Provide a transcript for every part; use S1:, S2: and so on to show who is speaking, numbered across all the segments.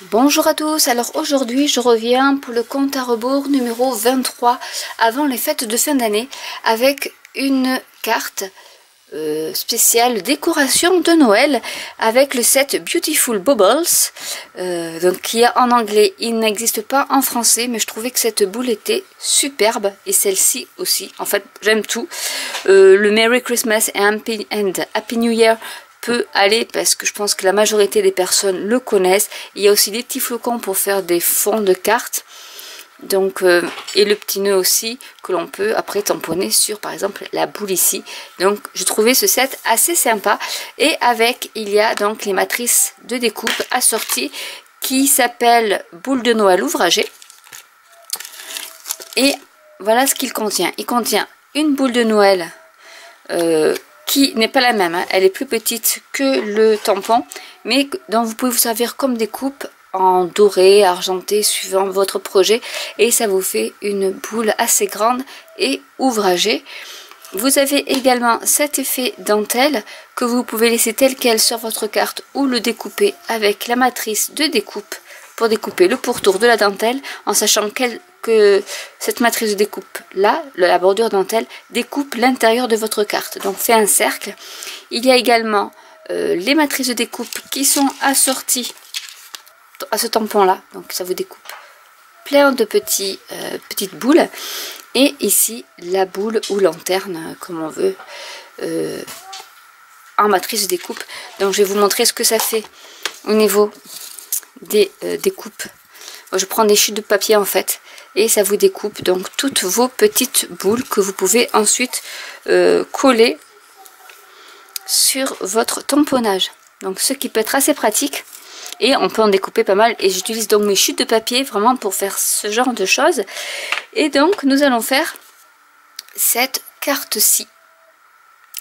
S1: Bonjour à tous, alors aujourd'hui je reviens pour le compte à rebours numéro 23 avant les fêtes de fin d'année avec une carte spéciale décoration de Noël avec le set Beautiful Bubbles donc qui est en anglais, il n'existe pas en français mais je trouvais que cette boule était superbe et celle-ci aussi, en fait j'aime tout. Le Merry Christmas and Happy New Year peut aller parce que je pense que la majorité des personnes le connaissent. Il y a aussi des petits flocons pour faire des fonds de cartes. Donc, et le petit nœud aussi que l'on peut après tamponner sur par exemple la boule ici. Donc je trouvais ce set assez sympa. Et avec il y a donc les matrices de découpe assorties qui s'appellent boule de Noël ouvragée. Et voilà ce qu'il contient. Il contient une boule de Noël qui n'est pas la même, hein. Elle est plus petite que le tampon, mais dont vous pouvez vous servir comme découpe en doré, argenté, suivant votre projet, et ça vous fait une boule assez grande et ouvragée. Vous avez également cet effet dentelle que vous pouvez laisser tel quel sur votre carte ou le découper avec la matrice de découpe pour découper le pourtour de la dentelle, en sachant que cette matrice de découpe là, la bordure dentelle, découpe l'intérieur de votre carte, donc fait un cercle. Il y a également les matrices de découpe qui sont assorties à ce tampon là, donc ça vous découpe plein de petites boules. Et ici la boule ou lanterne comme on veut en matrice de découpe. Donc je vais vous montrer ce que ça fait au niveau des découpes. Je prends des chutes de papier en fait et ça vous découpe donc toutes vos petites boules que vous pouvez ensuite coller sur votre tamponnage. Donc ce qui peut être assez pratique et on peut en découper pas mal, et j'utilise donc mes chutes de papier vraiment pour faire ce genre de choses. Et donc nous allons faire cette carte-ci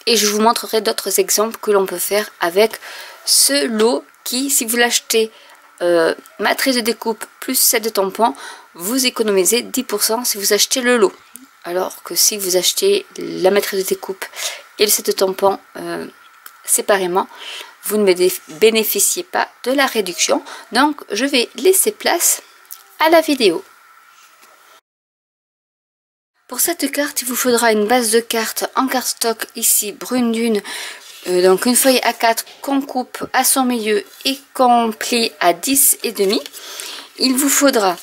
S1: et je vous montrerai d'autres exemples que l'on peut faire avec ce lot qui, si vous l'achetez matrice de découpe plus set de tampons, vous économisez 10% si vous achetez le lot, alors que si vous achetez la matrice de découpe et le set de tampons séparément, vous ne bénéficiez pas de la réduction. Donc je vais laisser place à la vidéo. Pour cette carte, il vous faudra une base de carte en cardstock ici brune dune, donc une feuille A4 qu'on coupe à son milieu et qu'on plie à 10,5. Il vous faudra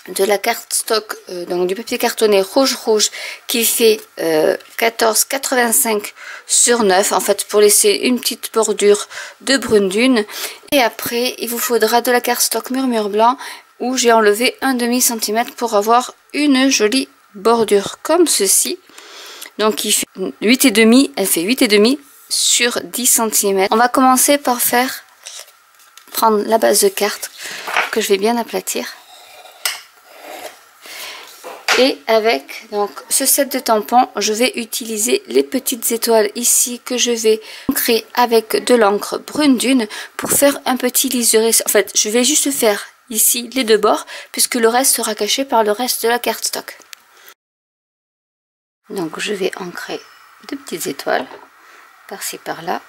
S1: de la cardstock, donc du papier cartonné rouge qui fait 14,85 sur 9, en fait pour laisser une petite bordure de brune dune. Et après il vous faudra de la cardstock murmure blanc où j'ai enlevé un demi centimètre pour avoir une jolie bordure comme ceci. Donc il fait 8,5, elle fait 8,5 sur 10 cm. On va commencer par prendre la base de carte que je vais bien aplatir. Et avec donc ce set de tampons, je vais utiliser les petites étoiles ici que je vais ancrer avec de l'encre brune dune pour faire un petit liseré. En fait, je vais juste faire ici les deux bords puisque le reste sera caché par le reste de la cardstock. Donc je vais ancrer deux petites étoiles par-ci par-là.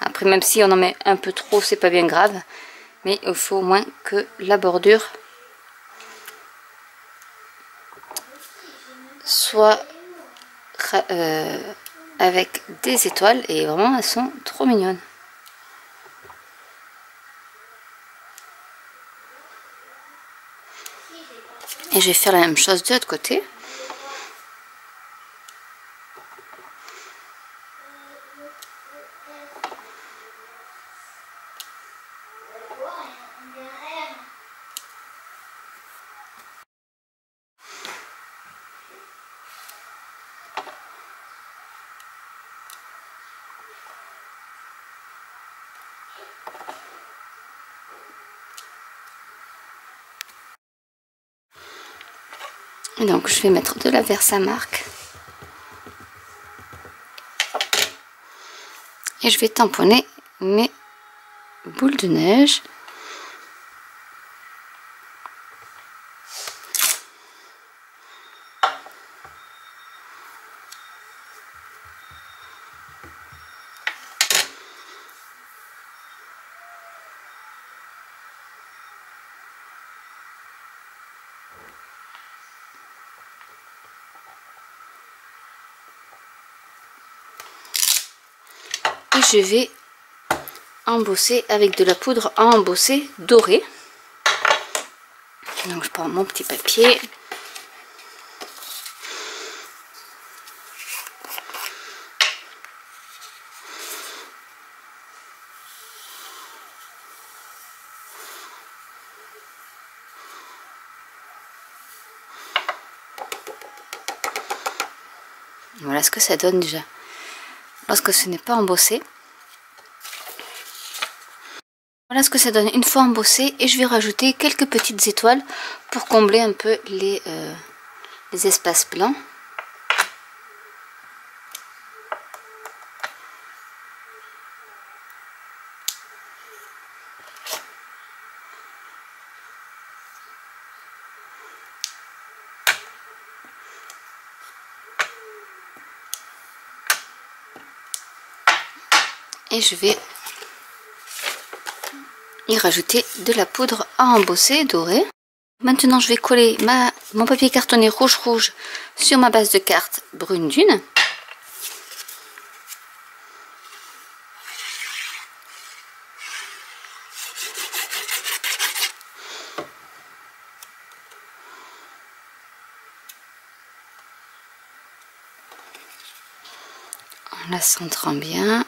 S1: Après, même si on en met un peu trop, c'est pas bien grave, mais il faut au moins que la bordure soit avec des étoiles, et vraiment elles sont trop mignonnes. Et je vais faire la même chose de l'autre côté. Donc je vais mettre de la Versamark et je vais tamponner mes boules de neige. Et je vais embosser avec de la poudre à embosser dorée. Donc je prends mon petit papier. Voilà ce que ça donne déjà lorsque ce n'est pas embossé. Voilà ce que ça donne une fois embossé, et je vais rajouter quelques petites étoiles pour combler un peu les espaces blancs. Et je vais y rajouter de la poudre à embosser dorée. Maintenant je vais coller mon papier cartonné rouge sur ma base de carte brune dune. En la centrant bien.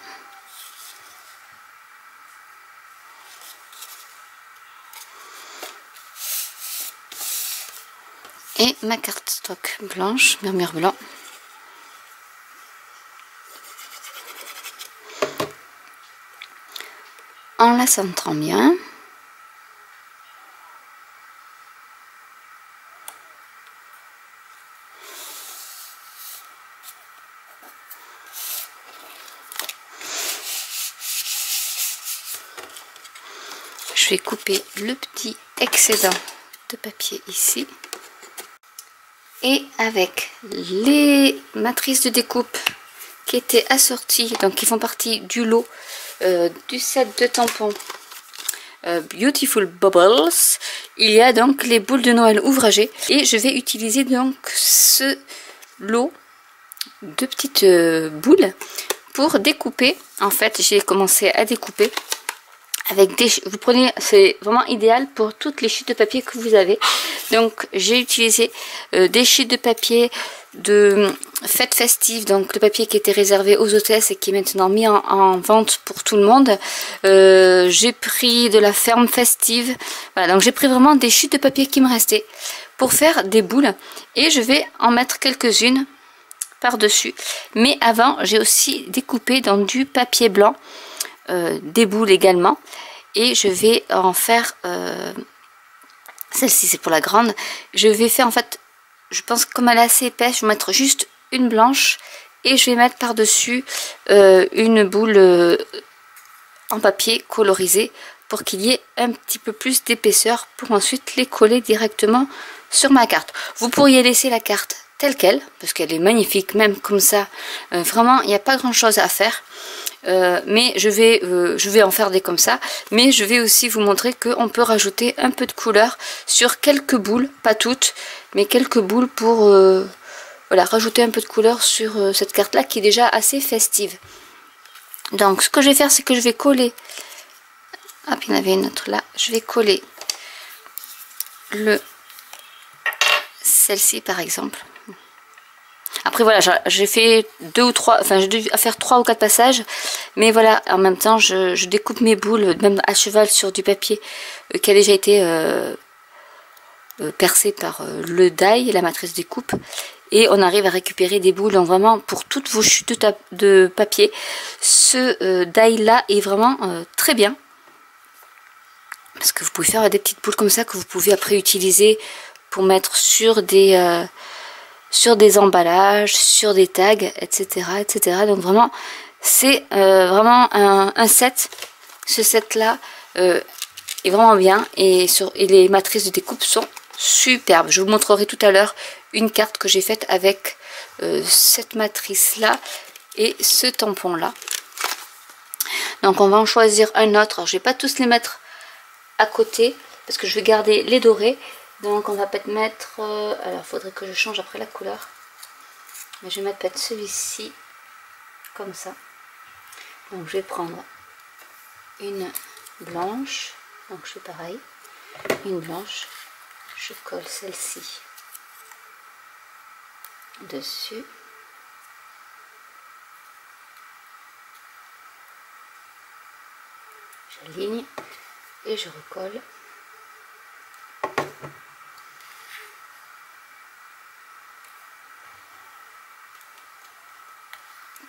S1: Et ma carte stock blanche, murmure blanc. En la centrant bien. Je vais couper le petit excédent de papier ici. Et avec les matrices de découpe qui étaient assorties, donc qui font partie du lot du set de tampons Beautiful Bubbles, il y a donc les boules de Noël ouvragées. Et je vais utiliser donc ce lot de petites boules pour découper. En fait, j'ai commencé à découper avec des, vous prenez, c'est vraiment idéal pour toutes les chutes de papier que vous avez. Donc j'ai utilisé des chutes de papier de fête festive, donc le papier qui était réservé aux hôtesses et qui est maintenant mis en vente pour tout le monde. J'ai pris de la ferme festive. Voilà, donc j'ai pris vraiment des chutes de papier qui me restaient pour faire des boules, et je vais en mettre quelques-unes par dessus. Mais avant, j'ai aussi découpé dans du papier blanc des boules également, et je vais en faire celle-ci, c'est pour la grande. Je vais faire, en fait, je pense que comme elle est assez épaisse, je vais mettre juste une blanche, et je vais mettre par dessus une boule en papier colorisé pour qu'il y ait un petit peu plus d'épaisseur, pour ensuite les coller directement sur ma carte. Vous pourriez laisser la carte telle qu'elle, parce qu'elle est magnifique même comme ça. Vraiment, il n'y a pas grand chose à faire. Mais je vais en faire des comme ça, mais je vais aussi vous montrer qu'on peut rajouter un peu de couleur sur quelques boules, pas toutes, mais quelques boules pour voilà, rajouter un peu de couleur sur cette carte là qui est déjà assez festive. Donc ce que je vais faire, c'est que je vais coller, hop, il y en avait une autre là, je vais coller celle-ci par exemple. Après voilà, j'ai fait 2 ou 3, enfin j'ai dû faire 3 ou 4 passages, mais voilà, en même temps je découpe mes boules même à cheval sur du papier qui a déjà été percé par le die, la matrice découpe, et on arrive à récupérer des boules. Donc vraiment pour toutes vos chutes de papier, ce die là est vraiment très bien, parce que vous pouvez faire des petites boules comme ça que vous pouvez après utiliser pour mettre sur des emballages, sur des tags, etc. etc. Donc vraiment, c'est vraiment un set. Ce set là est vraiment bien, et les matrices de découpe sont superbes. Je vous montrerai tout à l'heure une carte que j'ai faite avec cette matrice là et ce tampon là. Donc on va en choisir un autre. Alors, je vais pas tous les mettre à côté parce que je vais garder les dorés, Donc on va peut-être mettre, alors il faudrait que je change après la couleur, mais je vais mettre peut-être celui-ci comme ça. Donc je vais prendre une blanche, donc je fais pareil, une blanche, je colle celle-ci dessus. J'aligne et je recolle.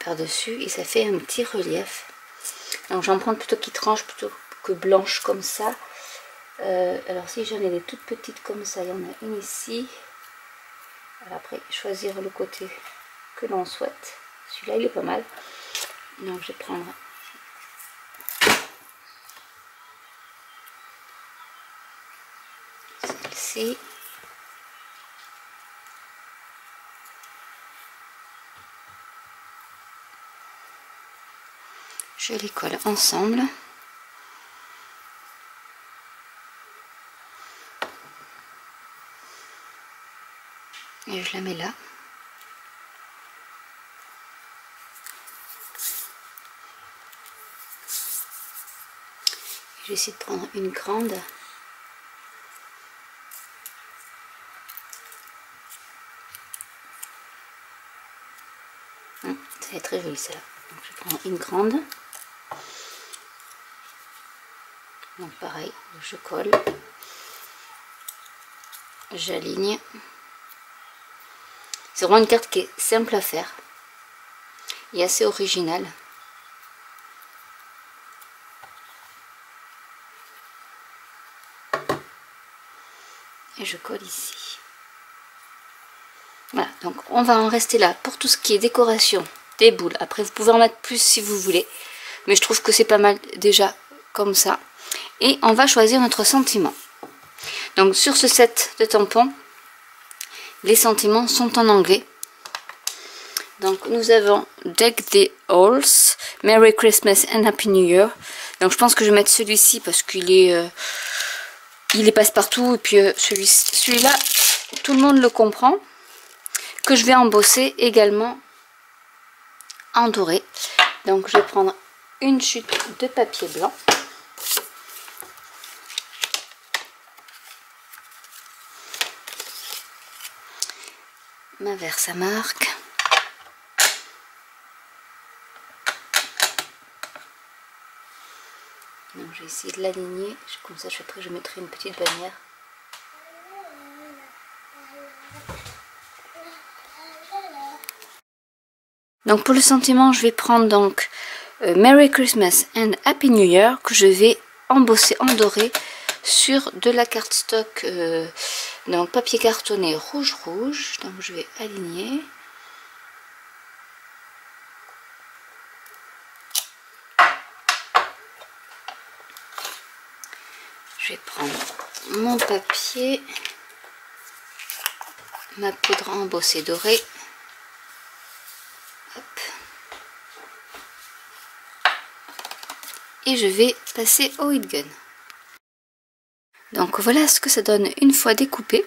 S1: Par-dessus et ça fait un petit relief. Donc j'en prends plutôt qui tranche plutôt que blanche comme ça. Alors si j'en ai des toutes petites comme ça, il y en a une ici. Alors après choisir le côté que l'on souhaite. Celui-là il est pas mal. Donc je vais prendre celle-ci. Je les colle ensemble. Et je la mets là. Je vais essayer de prendre une grande. Ça va être très joli celle-là. Donc je prends une grande. Donc pareil, je colle. J'aligne. C'est vraiment une carte qui est simple à faire et assez originale. Et je colle ici. Voilà, donc on va en rester là pour tout ce qui est décoration des boules. Après vous pouvez en mettre plus si vous voulez, mais je trouve que c'est pas mal déjà comme ça. Et on va choisir notre sentiment. Donc sur ce set de tampons, les sentiments sont en anglais. Donc nous avons Deck the Halls, Merry Christmas and Happy New Year. Donc je pense que je vais mettre celui-ci parce qu'il est, passe-partout. Et puis celui-là, tout le monde le comprend. Que je vais embosser également en doré. Donc je vais prendre une chute de papier blanc. Ma verse à marque. Donc je vais essayer de l'aligner, comme ça après je mettrai une petite bannière. Donc pour le sentiment, je vais prendre donc Merry Christmas and Happy New Year que je vais embosser en doré sur de la cardstock, donc papier cartonné rouge. Donc je vais aligner. Je vais prendre mon papier, ma poudre embossée dorée. Hop. Et je vais passer au heat gun. Donc voilà ce que ça donne une fois découpé.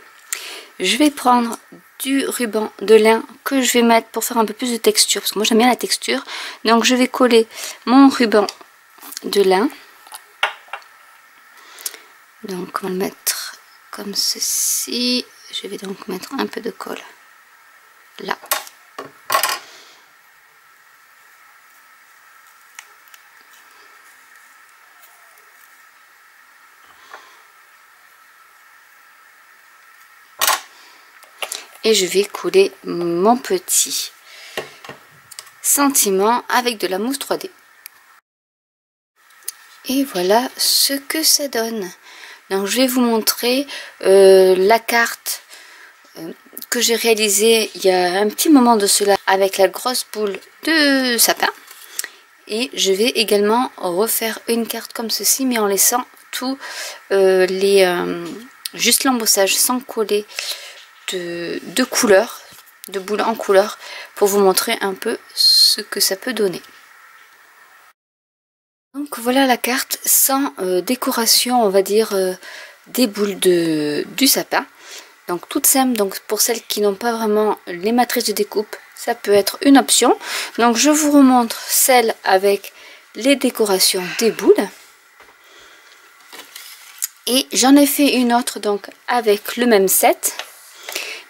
S1: Je vais prendre du ruban de lin que je vais mettre pour faire un peu plus de texture, parce que moi j'aime bien la texture. Donc je vais coller mon ruban de lin. Donc on va le mettre comme ceci. Je vais donc mettre un peu de colle là. Et je vais coller mon petit sentiment avec de la mousse 3D. Et voilà ce que ça donne. Donc je vais vous montrer la carte que j'ai réalisée il y a un petit moment de cela avec la grosse boule de sapin. Et je vais également refaire une carte comme ceci, mais en laissant tout juste l'embossage sans coller de couleurs, de boules en couleur, pour vous montrer un peu ce que ça peut donner. Donc voilà la carte sans décoration, on va dire, des boules du sapin. Donc toute simple, donc pour celles qui n'ont pas vraiment les matrices de découpe, ça peut être une option. Donc je vous remontre celle avec les décorations des boules. Et j'en ai fait une autre donc avec le même set,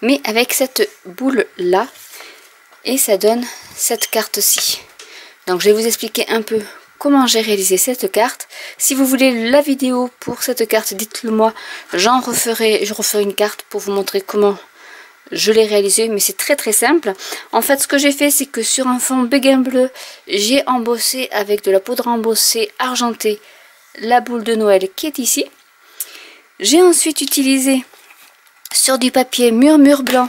S1: mais avec cette boule là. Et ça donne cette carte-ci. Donc je vais vous expliquer un peu comment j'ai réalisé cette carte. Si vous voulez la vidéo pour cette carte, dites-le moi. Je referai une carte pour vous montrer comment je l'ai réalisé, mais c'est très simple. En fait, ce que j'ai fait, c'est que sur un fond béguin bleu, j'ai embossé avec de la poudre embossée argentée la boule de Noël qui est ici. J'ai ensuite utilisé sur du papier murmure blanc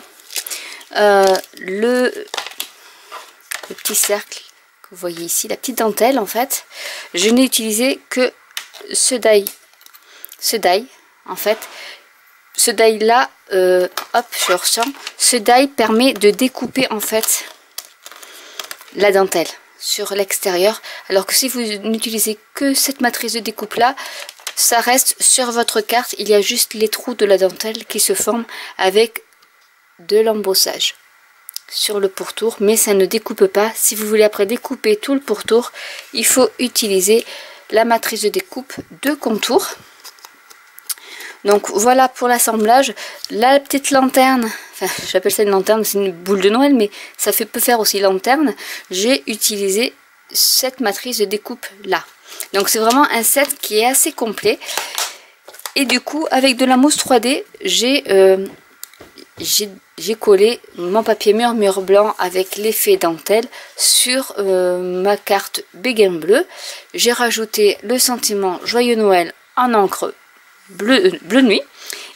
S1: le petit cercle que vous voyez ici, la petite dentelle en fait. Je n'ai utilisé que ce die en fait. Ce die là, hop, je ressens. Ce die permet de découper en fait la dentelle sur l'extérieur, alors que si vous n'utilisez que cette matrice de découpe là, ça reste sur votre carte. Il y a juste les trous de la dentelle qui se forment avec de l'embossage sur le pourtour, mais ça ne découpe pas. Si vous voulez après découper tout le pourtour, il faut utiliser la matrice de découpe de contour. Donc voilà pour l'assemblage. La petite lanterne, enfin j'appelle ça une lanterne, c'est une boule de Noël, mais ça peut faire aussi lanterne. J'ai utilisé cette matrice de découpe là. Donc c'est vraiment un set qui est assez complet. Et du coup avec de la mousse 3D, j'ai collé mon papier murmure blanc avec l'effet dentelle sur ma carte béguin bleu. J'ai rajouté le sentiment Joyeux Noël en encre bleu nuit.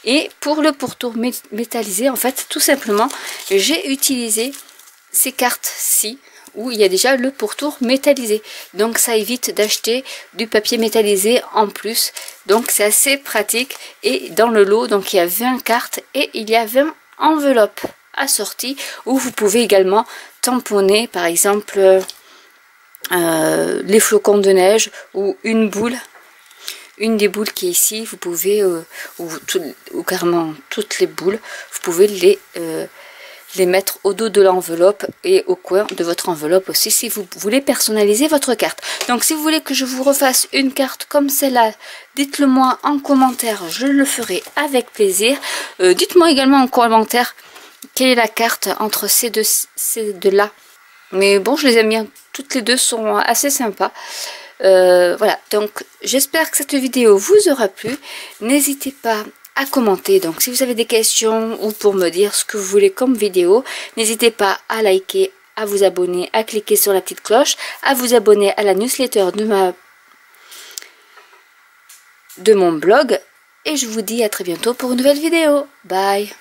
S1: Et pour le pourtour métallisé, en fait, tout simplement, j'ai utilisé ces cartes-ci où il y a déjà le pourtour métallisé. Donc ça évite d'acheter du papier métallisé en plus. Donc c'est assez pratique. Et dans le lot, donc il y a 20 cartes et il y a 20 enveloppes assorties où vous pouvez également tamponner par exemple les flocons de neige ou une boule. Une des boules qui est ici, vous pouvez, ou carrément toutes les boules, vous pouvez les mettre au dos de l'enveloppe et au coin de votre enveloppe aussi si vous voulez personnaliser votre carte. Donc si vous voulez que je vous refasse une carte comme celle-là, dites-le moi en commentaire, je le ferai avec plaisir. Dites-moi également en commentaire quelle est la carte entre ces deux là. Mais bon, je les aime bien, toutes les deux sont assez sympas. Voilà, donc j'espère que cette vidéo vous aura plu. N'hésitez pas à commenter, donc si vous avez des questions ou pour me dire ce que vous voulez comme vidéo, n'hésitez pas à liker, à vous abonner, à cliquer sur la petite cloche, à vous abonner à la newsletter de mon blog, et je vous dis à très bientôt pour une nouvelle vidéo. Bye.